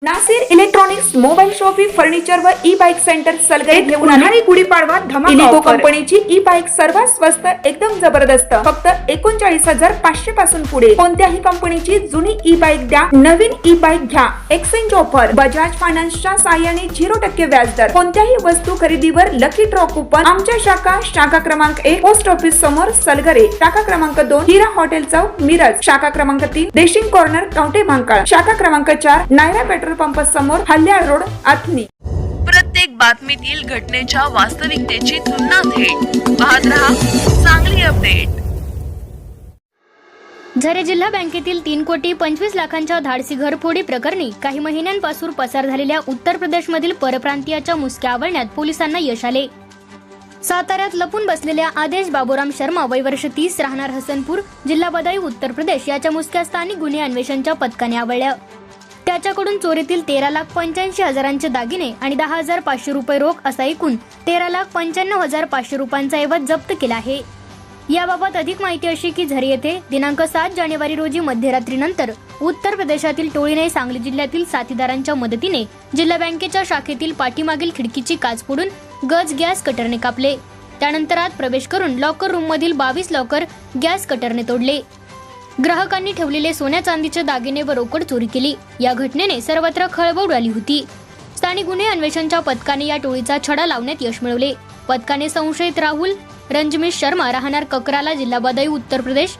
Nasir electronics, mobile shoppe, furniture व E bike centre Salgare घेऊन आले गुढीपाडवा धमाका इलिको कंपनीची ई बाईक सर्वात स्वस्त, एकदम जबरदस्त, फक्त 39,500 पासून पुढे. कोणत्याही कंपनीची जुनी ई बाईक द्या, नवीन ई बाईक घ्या. एक्सचेंज ऑफर, बजाज फायनान्सच्या साहाय्याने 0% व्याजदर. कोणत्याही वस्तू खरेदीवर लकी ड्रॉ कुपन. आमच्या शाखा क्रमांक 1 पोस्ट ऑफिस समोर सलगरे, शाखा क्रमांक 2 हिरा हॉटेल चौक मिरज, शाखा क्रमांक 3 देशिंग कॉर्नर कवठे महांकाळ, शाखा क्रमांक 4 नायरा पेट्रोल पंप समोर हल्याळ रोड आथनी. प्रत्येक बातमीतील घटनेच्या वास्तविकतेची तुलना थेट पाहत रहा चांगली अपडेट. झरे जिल्हा बँकेतील 3,25,00,000च्या धाडसी घरफोडी प्रकरणी काही महिन्यांपासून पसार झालेल्या उत्तर प्रदेशमधील परप्रांतीयाच्या मुसक्या आवळण्यात पोलिसांना यश आले. साताऱ्यात लपून बसलेल्या आदेश बाबूराम शर्मा, वय वर्ष 30, राहणार हसनपूर, जिल्हा बदायूं, उत्तर प्रदेश याच्या मुसक्या स्थानिक गुन्हे अन्वेषणच्या पथकाने आवळल्या. त्याच्याकडून चोरीतील 13,85,000चे दागिने आणि 10,500 रुपये रोख असा एकूण 13,95,500 रुपयांचा ऐवज जप्त केला आहे. याबाबत अधिक माहिती अशी की झरे येथे दिनांक 7 जानेवारी रोजी मध्यरात्रीनंतर उत्तर प्रदेशातील टोळीने सांगली जिल्ह्यातील साथीदारांच्या मदतीने जिल्हा बँकेच्या शाखेतील पाठीमागील खिडकीची काच फोडून गज गॅस कटरने कापले. त्यानंतर आत प्रवेश करून लॉकर रूम मधील 22 लॉकर गॅस कटरने तोडले. ग्राहकांनी ठेवलेले सोन्या चांदीचे दागिने व रोकड चोरी केली. या घटनेने सर्वत्र खळबळ उडाली होती. स्थानिक गुन्हे अन्वेषणच्या पथकाने या टोळीचा छडा लावण्यात यश मिळवले. पथकाने संशयित राहुल रंजमेश शर्मा, राहणार ककराला, जिल्हा बदायूं, उत्तर प्रदेश,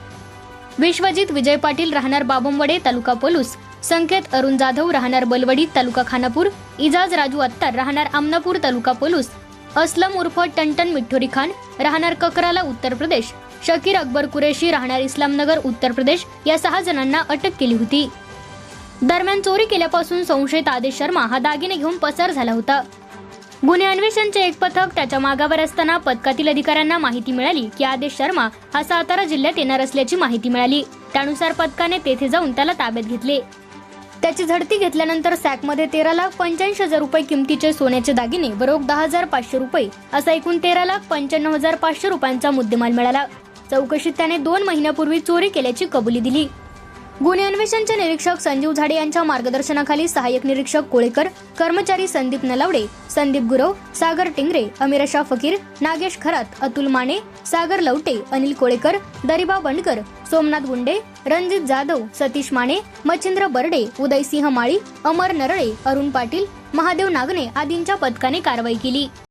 विश्वजित विजय पाटील, राहणार बाबमवडे, तालुका पलूस, संकेत अरुण जाधव, राहणार बलवडी, तालुका खानापूर, इजाज राजू अत्तार, राहणार आमनापूर, तालुका पलूस, असलम उर्फ टनटन मिठोरी खान, राहणार ककराला, उत्तर प्रदेश, शकीर अकबर कुरेशी, राहणार इस्लामनगर, उत्तर प्रदेश या 6 जणांना अटक केली होती. दरम्यान चोरी केल्यापासून संशयित आदेश शर्मा हा दागिने घेऊन पसार झाला होता. गुन्हे अन्वेषणचे एक पथक त्याच्या मागावर असताना पथकातील अधिकाऱ्यांना माहिती मिळाली की आदेश शर्मा हा सातारा जिल्ह्यात येणार असल्याची माहिती मिळाली. त्यानुसार पथकाने तेथे जाऊन त्याला ताब्यात घेतले. त्याची झडती घेतल्यानंतर सॅकमध्ये 13,85,000 रुपये किमतीचे सोन्याचे दागिने व रोख 10,500 रुपये असा एकूण 13,95,500 रुपयांचा मुद्देमाल मिळाला. चौकशीत त्याने 2 महिन्यापूर्वी चोरी केल्याची कबुली दिली. गुन्हे अन्वेषणचे निरीक्षक संजीव झाडे यांच्या मार्गदर्शनाखाली सहाय्यक निरीक्षक कोळेकर, कर्मचारी संदीप नलावडे, संदीप गुरव, सागर टिंगरे, अमीरशा फकीर, नागेश खरात, अतुल माने, सागर लवटे, अनिल कोळेकर, दरिबा बंडकर, सोमनाथ गुंडे, रणजित जाधव, सतीश माने, मच्छिंद्र बर्डे, उदयसिंह माळी, अमर नरळे, अरुण पाटील, महादेव नागणे आदींच्या पथकाने कारवाई केली.